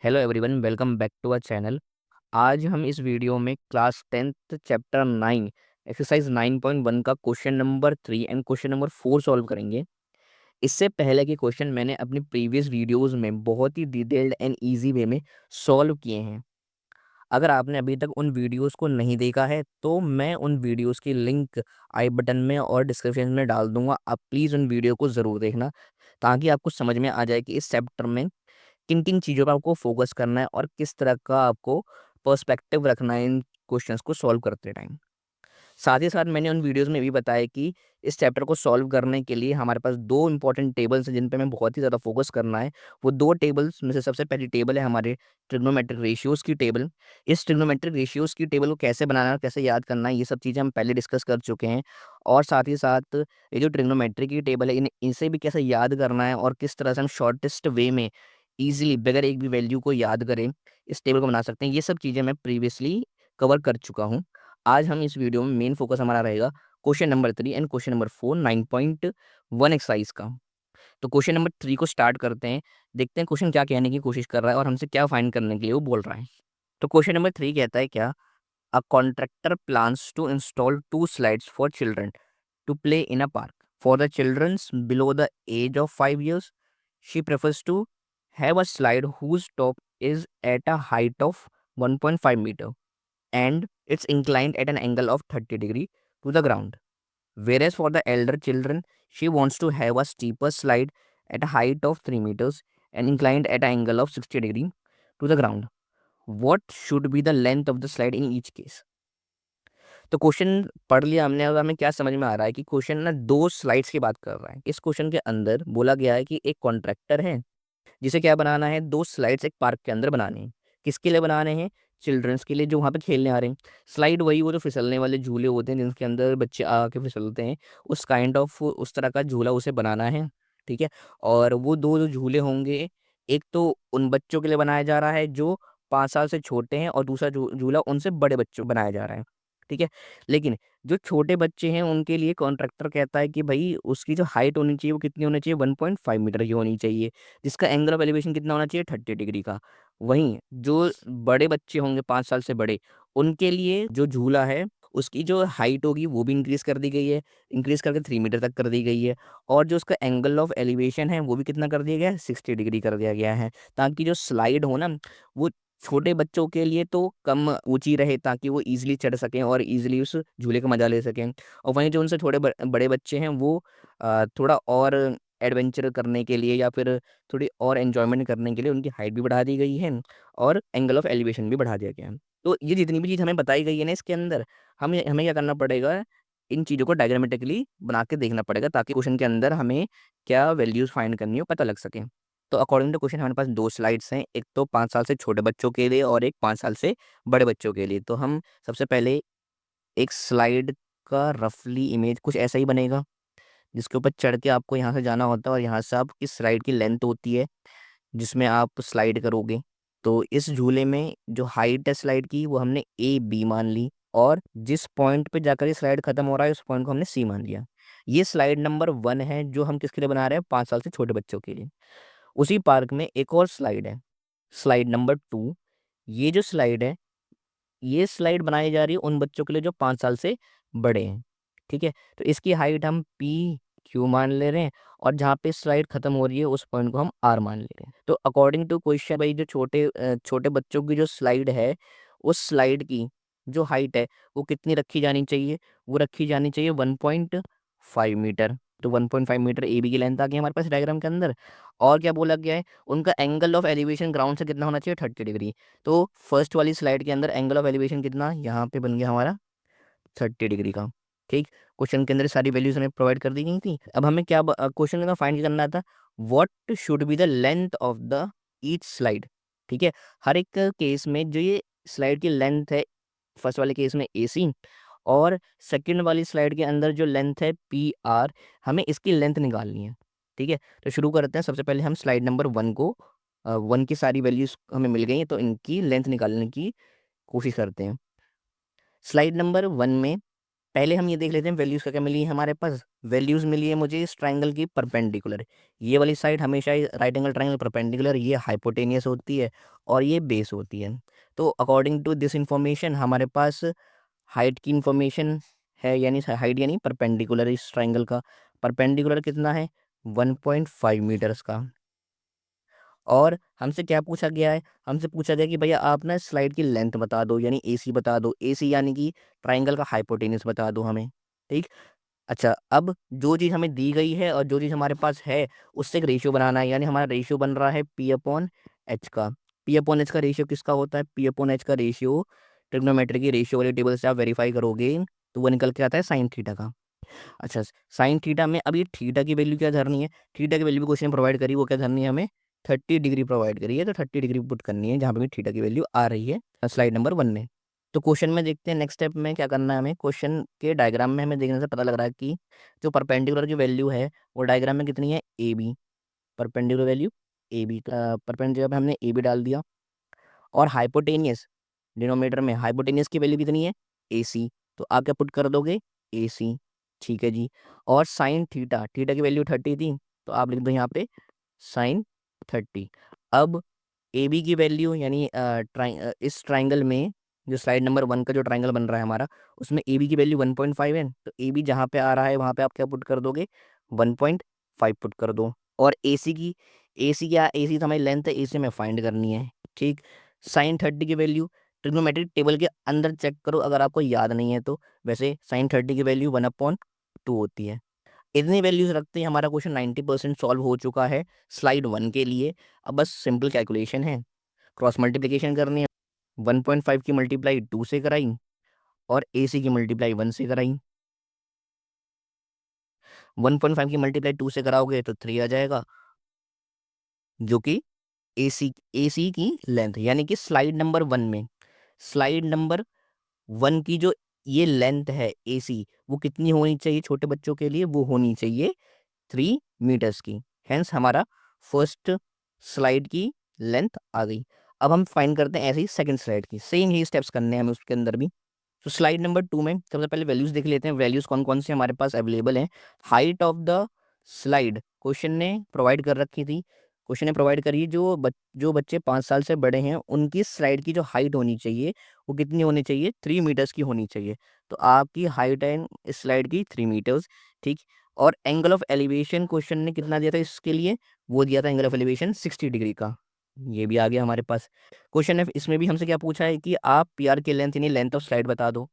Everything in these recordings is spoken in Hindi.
Hello everyone, welcome back to our channel. आज हम इस वीडियो में क्लास 10th चैप्टर 9 एक्सरसाइज 9.1 का question number 3 and question number 4 solve करेंगे। इससे पहले के क्वेश्चन मैंने अपनी प्रीवियस वीडियोस में बहुत ही डिटेल्ड एंड इजी वे में सॉल्व किए हैं। अगर आपने अभी तक उन वीडियोस को नहीं देखा है तो मैं उन वीडियोस की लिंक आई बटन में और डिस्क्रिप्शन में डाल दूंगा। आप प्लीज़ उन वीडियो को ज़रूर देखना ताकि आपको समझ में आ जाए कि इस चैप्टर में किन किन चीज़ों पे आपको फोकस करना है और किस तरह का आपको पर्सपेक्टिव रखना है इन क्वेश्चंस को सॉल्व करते टाइम। साथ ही साथ मैंने उन वीडियोस में भी बताया कि इस चैप्टर को सॉल्व करने के लिए हमारे पास दो इंपॉर्टेंट टेबल्स हैं जिन पे हमें बहुत ही ज़्यादा फोकस करना है। वो दो टेबल्स में से सबसे पहली टेबल है हमारे ट्रिग्नोमेट्रिक रेशियोज़ की टेबल। इस ट्रिग्नोमेट्रिक रेशियोज़ की टेबल को कैसे बनाना है और कैसे याद करना है, ये सब चीज़ें हम पहले डिस्कस कर चुके हैं। और साथ ही साथ ये जो ट्रिग्नोमेट्री की टेबल है इसे भी कैसे याद करना है और किस तरह से हम शॉर्टेस्ट वे में ईजिली बगैर एक भी वैल्यू को याद करें इस टेबल को बना सकते हैं, ये सब चीज़ें मैं प्रीवियसली कवर कर चुका हूँ। आज हम इस वीडियो में मेन फोकस हमारा रहेगा question number 3 and question number 4 9.1 exercise का। तो क्वेश्चन नंबर 3 को स्टार्ट करते हैं। देखते हैं क्वेश्चन क्या कहने की कोशिश कर रहा है और हमसे क्या फाइंड करने के लिए वो बोल रहा है। तो क्वेश्चन नंबर 3 कहता है क्या, a contractor plans to install two slides for children to play in a park for the childrens below the age of 5 years. She prefers to have a slide whose top is at a height of 1.5 meter and it's inclined at an angle of 30 degree to the ground. Whereas for the elder children, she wants to have a steeper slide at a height of 3 meters and inclined at an angle of 60 degree to the ground. What should be the length of the slide in each case? तो क्वेश्चन पढ़ लिया हमने और हमें क्या समझ में आ रहा है कि क्वेश्चन ना दो स्लाइड्स की बात कर रहा है। इस क्वेश्चन के अंदर बोला गया है कि एक कॉन्ट्रैक्टर है जिसे क्या बनाना है, दो स्लाइड्स एक पार्क के अंदर बनाने हैं। किसके लिए बनाने हैं? चिल्ड्रंस के लिए जो वहाँ पे खेलने आ रहे हैं। स्लाइड वही वो जो फिसलने वाले झूले होते हैं जिनके अंदर बच्चे आके फिसलते हैं, उस काइंड ऑफ उस तरह का झूला उसे बनाना है। ठीक है। और वो दो जो झूले होंगे, एक तो उन बच्चों के लिए बनाया जा रहा है जो 5 साल से छोटे हैं और दूसरा झूला उनसे बड़े बच्चों बनाया जा रहा है। ठीक है। लेकिन जो छोटे बच्चे हैं उनके लिए कॉन्ट्रैक्टर कहता है कि भाई उसकी जो हाइट होनी चाहिए वो कितनी होनी चाहिए, 1.5 मीटर की होनी चाहिए, जिसका एंगल ऑफ एलिवेशन कितना होना चाहिए, 30 डिग्री का। वहीं जो बड़े बच्चे होंगे 5 साल से बड़े, उनके लिए जो झूला है उसकी जो हाइट होगी वो भी इंक्रीज कर दी गई है, इंक्रीज करके 3 मीटर तक कर दी गई है। और जो उसका एंगल ऑफ एलिवेशन है वो भी कितना कर दिया गया है, 60 डिग्री कर दिया गया है, ताकि जो स्लाइड हो ना वो छोटे बच्चों के लिए तो कम ऊंची रहे ताकि वो ईजिली चढ़ सकें और ईजिली उस झूले का मजा ले सकें। और वहीं जो उनसे थोड़े बड़े बच्चे हैं वो थोड़ा और एडवेंचर करने के लिए या फिर थोड़ी और एन्जॉयमेंट करने के लिए उनकी हाइट भी बढ़ा दी गई है और एंगल ऑफ एलिवेशन भी बढ़ा दिया गया है। तो ये जितनी भी चीज़ हमें बताई गई है ना इसके अंदर, हमें हमें क्या करना पड़ेगा, इन चीज़ों को डायग्रामेटिकली बना के देखना पड़ेगा ताकि क्वेश्चन के अंदर हमें क्या वैल्यूज़ फाइंड करनी हो पता लग सके। तो अकॉर्डिंग टू क्वेश्चन हमारे पास 2 स्लाइड्स हैं, एक तो 5 साल से छोटे बच्चों के लिए और एक 5 साल से बड़े बच्चों के लिए। तो हम सबसे पहले एक स्लाइड का रफली इमेज कुछ ऐसा ही बनेगा, जिसके ऊपर चढ़ के आपको यहाँ से जाना होता है और यहाँ से आपकी स्लाइड की लेंथ होती है, जिसमें आप स्लाइड करोगे। तो इस झूले में जो हाइट है स्लाइड की वो हमने ए बी मान ली और जिस पॉइंट पे जाकर ये स्लाइड खत्म हो रहा है उस पॉइंट को हमने सी मान लिया। ये स्लाइड नंबर 1 है जो हम किसके लिए बना रहे हैं, 5 साल से छोटे बच्चों के लिए। उसी पार्क में एक और स्लाइड है, स्लाइड नंबर 2। ये जो स्लाइड है, ये स्लाइड बनाई जा रही है उन बच्चों के लिए जो 5 साल से बड़े हैं। ठीक है। तो इसकी हाइट हम पी क्यू मान ले रहे हैं और जहाँ पे स्लाइड खत्म हो रही है उस पॉइंट को हम आर मान ले रहे हैं। तो अकॉर्डिंग टू क्वेश्चन भाई जो छोटे बच्चों की जो स्लाइड है, उस स्लाइड की जो हाइट है वो कितनी रखी जानी चाहिए, वो रखी जानी चाहिए 1.5 मीटर। तो 1.5 मीटर ए बी की लेंथ आ गई हमारे पास डायग्राम के अंदर। और क्या बोला गया है, उनका एंगल ऑफ एलिवेशन ग्राउंड से कितना होना चाहिए, 30 डिग्री। तो फर्स्ट वाली स्लाइड के अंदर एंगल ऑफ एलिवेशन कितना, यहाँ पे बन गया हमारा 30 डिग्री का। ठीक। क्वेश्चन के अंदर सारी वैल्यूज हमें प्रोवाइड कर दी गई थी। अब हमें क्या क्वेश्चन के अंदर फाइंड करना था, what should be the length of the each slide. ठीक है। हर एक केस में जो ये स्लाइड की लेंथ है, फर्स्ट वाले केस में ए सी और सेकंड वाली स्लाइड के अंदर जो लेंथ है पी आर, हमें इसकी लेंथ निकालनी है। ठीक है। तो शुरू करते हैं। सबसे पहले हम स्लाइड नंबर 1 को 1 की सारी वैल्यूज हमें मिल गई हैं तो इनकी लेंथ निकालने की कोशिश करते हैं। स्लाइड नंबर 1 में पहले हम ये देख लेते हैं वैल्यूज़ क्या क्या मिली है हमारे पास। वैल्यूज़ मिली है मुझे इस ट्राइंगल की परपेंडिकुलर। ये वाली साइड हमेशा राइट एंगल ट्राइंगल परपेंडिकुलर, ये हाइपोटेनियस होती है और ये बेस होती है। तो अकॉर्डिंग टू दिस इंफॉर्मेशन हमारे पास हाइट की इंफॉर्मेशन है, यानी हाइट यानी परपेंडिकुलर इस ट्राइंगल का परपेंडिकुलर कितना है 1.5 मीटर्स का। और हमसे क्या पूछा गया है, हमसे पूछा गया कि भैया आप ना स्लाइड की लेंथ बता दो, यानी एसी बता दो, एसी यानी कि ट्राइंगल का हाइपोटेनस बता दो हमें। ठीक। अच्छा, अब जो चीज़ हमें दी गई है और जो चीज़ हमारे पास है उससे एक रेशियो बनाना है, यानी हमारा रेशियो बन रहा है पी अपॉन एच का। पी अपॉन एच का रेशियो किसका होता है, पी अपॉन एच का रेशियो ट्रिग्नोमेट्री की रेशियो वाली टेबल से आप वेरीफाई करोगे तो वो निकल के आता है साइन थीटा का। अच्छा, साइन थीटा में अब ये थीटा की वैल्यू क्या धरनी है, थीटा की वैल्यू भी क्वेश्चन प्रोवाइड करी, वो क्या धरनी है हमें 30 डिग्री प्रोवाइड करी है, तो 30 डिग्री पुट करनी है जहाँ पे भी थीटा की वैल्यू आ रही है स्लाइड नंबर 1 में। तो क्वेश्चन में देखते हैं नेक्स्ट स्टेप में क्या करना है हमें। क्वेश्चन के डायग्राम में हमें देखने से पता लग रहा है कि जो परपेंडिकुलर की वैल्यू है वो डायग्राम में कितनी है A B, perpendicular value A B, perpendicular पे हमने ए बी डाल दिया। और हाइपोटेनियस डिनोमिनेटर में हाइपोटेनियस की वैल्यू कितनी है ए सी, तो आप क्या पुट कर दोगे ए सी। ठीक है जी। और साइन थीटा, थीटा की वैल्यू 30 थी तो आप लिख दो यहाँ पे साइन 30। अब ए बी की वैल्यू यानी इस ट्राइंगल में जो स्लाइड नंबर 1 का जो ट्राइंगल बन रहा है हमारा उसमें ए बी की वैल्यू 1.5 है, तो ए बी जहाँ पे आ रहा है वहाँ पे आप क्या पुट कर दोगे 1.5 पुट कर दो। और ए सी की, ए सी क्या, ए सी तो हमारी लेंथ है, ए सी हमें फाइंड करनी है। ठीक। साइन 30 की वैल्यू ट्रिग्नोमेट्रिक टेबल के अंदर चेक करो अगर आपको याद नहीं है तो। वैसे साइन 30 की वैल्यू 1/2 होती है। इतनी वैल्यूज रखते ही हमारा क्वेश्चन 90% सॉल्व हो चुका है स्लाइड 1 के लिए। अब बस सिंपल कैलकुलेशन है, क्रॉस मल्टीप्लिकेशन करनी है। 1.5 की मल्टीप्लाई 2 से कराई और ए सी की मल्टीप्लाई 1 से कराई। 1.5 की मल्टीप्लाई 2 से कराओगे तो 3 आ जाएगा, जो कि ए सी की लेंथ, यानी कि स्लाइड नंबर 1 में, स्लाइड नंबर 1 की जो ये लेंथ है ए सी, वो कितनी होनी चाहिए छोटे बच्चों के लिए, वो होनी चाहिए 3 मीटर्स की। हेंस हमारा फर्स्ट स्लाइड की लेंथ आ गई। अब हम फाइंड करते हैं ऐसे ही सेकंड स्लाइड की, सेम ही स्टेप्स करने हैं हमें उसके अंदर भी। तो स्लाइड नंबर 2 में सबसे पहले वैल्यूज देख लेते हैं, वैल्यूज कौन कौन से हमारे पास अवेलेबल हैं। Height of the slide question ने प्रोवाइड कर रखी थी, क्वेश्चन ने प्रोवाइड करी जो बच्चे 5 साल से बड़े हैं उनकी स्लाइड की जो हाइट होनी चाहिए वो कितनी होनी चाहिए 3 मीटर्स की होनी चाहिए। तो आपकी हाइट है इस स्लाइड की 3 मीटर्स। ठीक। और एंगल ऑफ एलिवेशन क्वेश्चन ने कितना दिया था इसके लिए, वो दिया था एंगल ऑफ एलिवेशन 60 डिग्री का। ये भी आ गया हमारे पास। क्वेश्चन है इसमें भी हमसे क्या पूछा है कि आप पी आर की लेंथ यानी लेंथ ऑफ स्लाइड बता दो।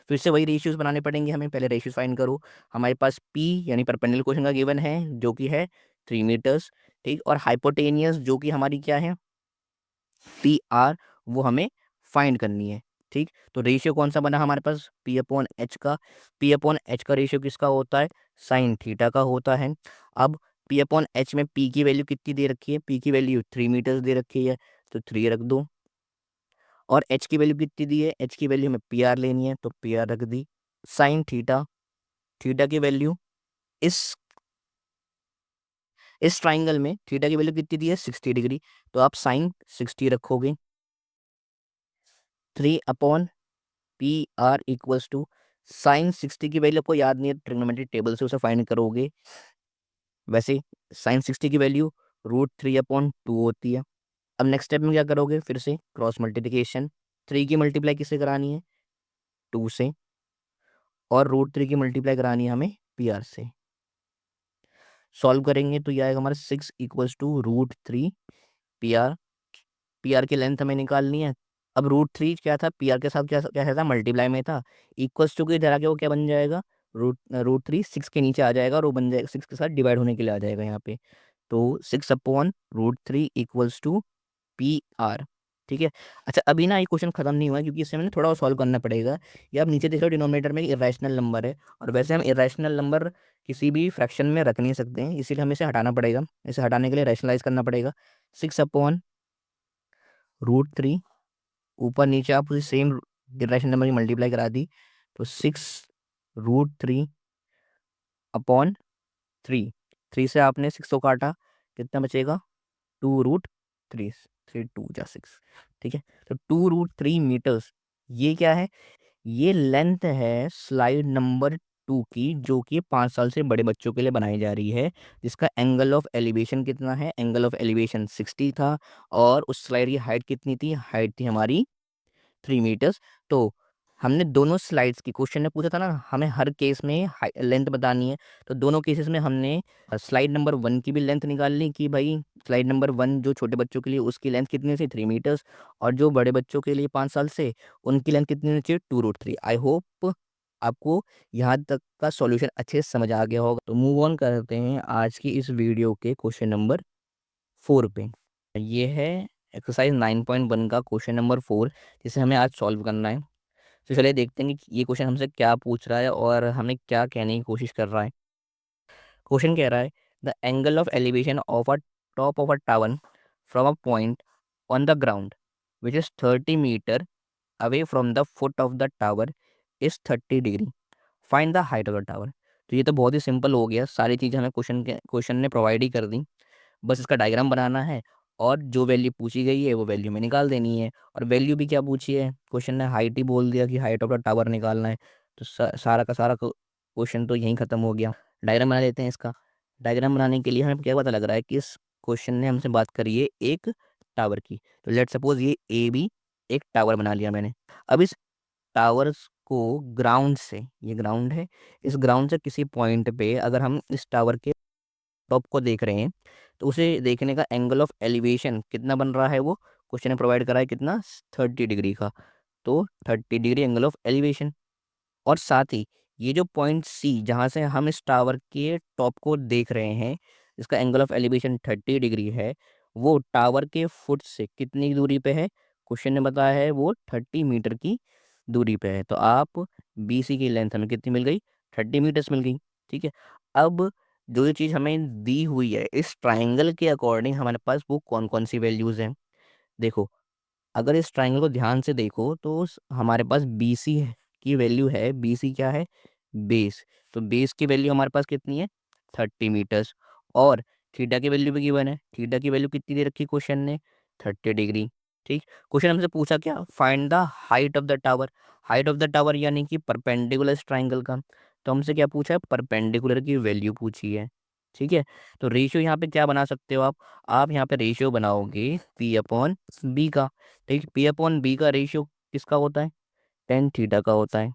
फिर से वही रेशियोज बनाने पड़ेंगे हमें, पहले रेशियोज फाइंड करो। हमारे पास पी यानी परपेंडिकुलर क्वेश्चन का गिवन है जो कि है 3 मीटर्स। ठीक। और हाइपोटेनियस जो कि हमारी क्या है पी आर, वो हमें फाइंड करनी है। ठीक। तो रेशियो कौन सा बना हमारे पास पी अपॉन एच का, पी अपॉन एच का रेशियो किसका होता है साइन थीटा का होता है। अब पी अपॉन एच में पी की वैल्यू कितनी दे रखी है, पी की वैल्यू 3 मीटर्स दे रखी है तो 3 रख दो। और एच की वैल्यू कितनी दी है, एच की वैल्यू हमें पी आर लेनी है तो पी आर रख दी। साइन थीटा, थीटा की वैल्यू इस इस ट्राइंगल में थीटा की वैल्यू कितनी दी है 60 डिग्री, तो आप साइन 60 रखोगे। 3 upon P R equals to sine 60 की वैल्यू आपको याद नहीं है, ट्रिग्नोमेट्रिक टेबल से उसे फाइंड करोगे। वैसे साइन 60 की वैल्यू √3/2 होती है। अब नेक्स्ट स्टेप में क्या करोगे, फिर से क्रॉस मल्टीप्लिकेशन, 3 की मल्टीप्लाई किससे करानी है 2 से, और √3 की मल्टीप्लाई करानी है हमें पी आर से। सॉल्व करेंगे तो ये आएगा हमारा 6 equals to √3 P R. P R की लेंथ हमें निकालनी है। अब √3 क्या था पी आर के साथ, क्या क्या था मल्टीप्लाई में था, इक्वल्स टू के इधर आके वो क्या बन जाएगा √3 6 के नीचे आ जाएगा और वो बन जाएगा 6 के साथ डिवाइड होने के लिए आ जाएगा यहाँ पे। तो 6/√3 इक्वल्स टू पी आर। ठीक है। अच्छा, अभी ना ये क्वेश्चन खत्म नहीं हुआ है, क्योंकि इससे हमें थोड़ा और सॉल्व करना पड़ेगा। ये आप नीचे देख रहे हो डिनोमिनेटर में इरेशनल नंबर है, और वैसे हम इरेशनल नंबर किसी भी फ्रैक्शन में रख नहीं सकते हैं, इसीलिए हमें इसे हटाना पड़ेगा। इसे हटाने के लिए रैशनलाइज करना पड़ेगा। 6/√3, ऊपर नीचे आप उसी सेम इरेशनल नंबर की मल्टीप्लाई करा दी, तो 6√3/3, 3 से आपने 6 को काटा, कितना बचेगा 2√3, 3 2 जा 6। ठीक है। तो 2√3 मीटर्स, ये क्या है, ये लेंथ है स्लाइड नंबर 2 की, जो कि 5 साल से बड़े बच्चों के लिए बनाई जा रही है, जिसका एंगल ऑफ एलिवेशन कितना है, एंगल ऑफ एलिवेशन 60 था। और उस स्लाइड की हाइट कितनी थी, हाइट थी हमारी 3 मीटर्स। तो हमने दोनों स्लाइड्स की, क्वेश्चन ने पूछा था ना हमें हर केस में लेंथ बतानी है, तो दोनों केसेस में हमने स्लाइड नंबर 1 की भी लेंथ निकाल ली कि भाई स्लाइड नंबर 1 जो छोटे बच्चों के लिए उसकी लेंथ कितनी थी, 3 मीटर्स। और जो बड़े बच्चों के लिए 5 साल से, उनकी लेंथ कितनी होनी चाहिए, 2√3। आई होप आपको यहाँ तक का सॉल्यूशन अच्छे से समझ आ गया होगा। तो मूव ऑन करते हैं आज की इस वीडियो के क्वेश्चन नंबर 4 पे। ये है एक्सरसाइज 9.1 का क्वेश्चन नंबर 4, जिसे हमें आज सॉल्व करना है। तो चलिए देखते हैं कि ये क्वेश्चन हमसे क्या पूछ रहा है और हमें क्या कहने की कोशिश कर रहा है। क्वेश्चन कह रहा है the angle of elevation of a top of a tower from a point on the ground which is 30 metre away from the foot of the tower is 30 degree. Find the height of the tower. तो ये तो बहुत ही सिंपल हो गया, सारी चीज़ें हमें क्वेश्चन ने प्रोवाइड ही कर दी। बस इसका डायग्राम बनाना है और जो वैल्यू पूछी गई है वो वैल्यू में निकाल देनी है। और वैल्यू भी क्या पूछी है, क्वेश्चन ने हाइट ही बोल दिया कि हाइट ऑफ द टावर निकालना है। तो सारा का सारा क्वेश्चन तो यहीं ख़त्म हो गया। डायग्राम बना देते हैं इसका। डायग्राम बनाने के लिए हमें क्या पता लग रहा है कि इस क्वेश्चन ने हमसे बात करी है एक टावर की। तो लेट सपोज ये ए बी एक टावर बना लिया मैंने। अब इस टावर्स को ग्राउंड से, ये ग्राउंड है, इस ग्राउंड से किसी पॉइंट पे अगर हम इस टावर के टॉप को देख रहे हैं, तो उसे देखने का एंगल ऑफ एलिवेशन कितना बन रहा है, वो क्वेश्चन ने प्रोवाइड करा है कितना, 30 डिग्री का। तो 30 डिग्री एंगल ऑफ एलिवेशन। और साथ ही ये जो पॉइंट सी जहाँ से हम इस टावर के टॉप को देख रहे हैं, इसका एंगल ऑफ एलिवेशन 30 डिग्री है, वो टावर के फुट से कितनी दूरी पे है, क्वेश्चन ने बताया है वो 30 मीटर की दूरी पे है। तो आप बी सी की लेंथ हमें कितनी मिल गई, 30 मीटर्स मिल गई। ठीक है। अब जो ये चीज़ हमें दी हुई है इस ट्राइंगल के अकॉर्डिंग हमारे पास वो कौन कौन सी वैल्यूज़ हैं, देखो। अगर इस ट्राइंगल को ध्यान से देखो तो हमारे पास बी सी की वैल्यू है, बी सी क्या है, बेस। तो बेस की वैल्यू हमारे पास कितनी है, 30 मीटर्स। और थीटा की वैल्यू भी गिवन है, थीटा की वैल्यू कितनी दे रखी क्वेश्चन ने, 30 डिग्री। ठीक। क्वेश्चन हमसे पूछा क्या, find the height of the tower. Height of the tower यानी कि परपेंडिकुलर इस ट्राइंगल का। तो हमसे क्या पूछा है, परपेंडिकुलर की वैल्यू पूछी है। ठीक है। तो रेशियो यहाँ पे क्या बना सकते हो आप यहाँ पे रेशियो बनाओगे पी अपॉन बी का। ठीक। पी अपॉन बी का रेशियो किसका होता है, टेन थीटा का होता है।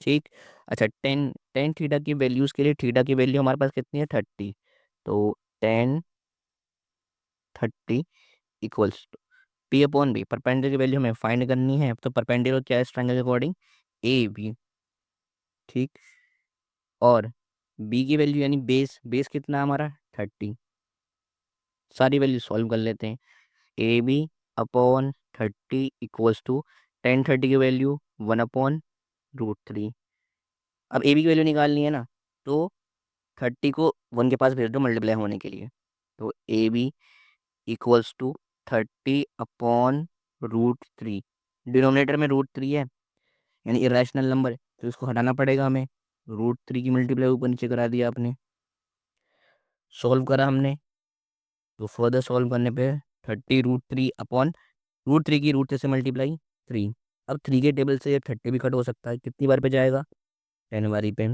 ठीक। अच्छा, टेन टेन थीटा की वैल्यूज़ के लिए थीटा की वैल्यू हमारे पास कितनी है, 30। तो tan 30 equals to P upon B, perpendicular की वैल्यू हमें फाइंड करनी है। तो परपेंडिकुलर क्या है इस ट्रायंगल के अकॉर्डिंग, ए बी। ठीक। और बी की वैल्यू यानी बेस, बेस कितना है हमारा, 30। सारी वैल्यू सॉल्व कर लेते हैं। A B upon 30 equals to tan 30 की वैल्यू 1/√3। अब ए बी की वैल्यू निकालनी है ना, तो 30 को 1 के पास भेज दो मल्टीप्लाई होने के लिए। तो A B equals to 30/√3। Denominator में √3 है, यानी इरेशनल नंबर है, तो इसको हटाना पड़ेगा हमें। √3 की मल्टीप्लाई ऊपर नीचे करा दिया आपने, सॉल्व करा हमने। तो फर्दर सॉल्व करने पे 30√3 अपॉन √3 की √3 से मल्टीप्लाई 3। अब 3 के टेबल से ये 30 भी कट हो सकता है, कितनी बार पे जाएगा, 10 बारी पे।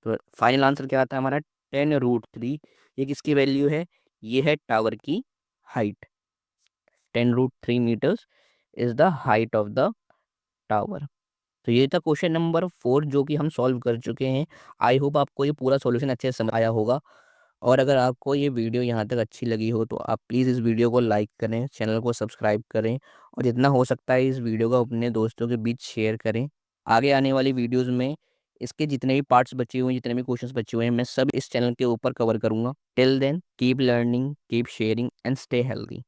तो फाइनल आंसर क्या आता है हमारा, 10√3। ये किसकी वैल्यू है, ये है टावर की height. 10√3 metres is the height of the tower. तो ये था क्वेश्चन नंबर 4 जो कि हम सॉल्व कर चुके हैं। आई होप आपको ये पूरा सॉल्यूशन अच्छे से समझ आया होगा। और अगर आपको ये वीडियो यहाँ तक अच्छी लगी हो तो आप प्लीज़ इस वीडियो को लाइक करें, चैनल को सब्सक्राइब करें, और जितना हो सकता है इस वीडियो को अपने दोस्तों के बीच शेयर करें। आगे आने वाली वीडियोज़ में इसके जितने भी पार्ट्स बचे हुए हैं, जितने भी क्वेश्चंस बचे हुए हैं, मैं सब इस चैनल के ऊपर कवर करूँगा। Till then keep learning, keep sharing and stay healthy.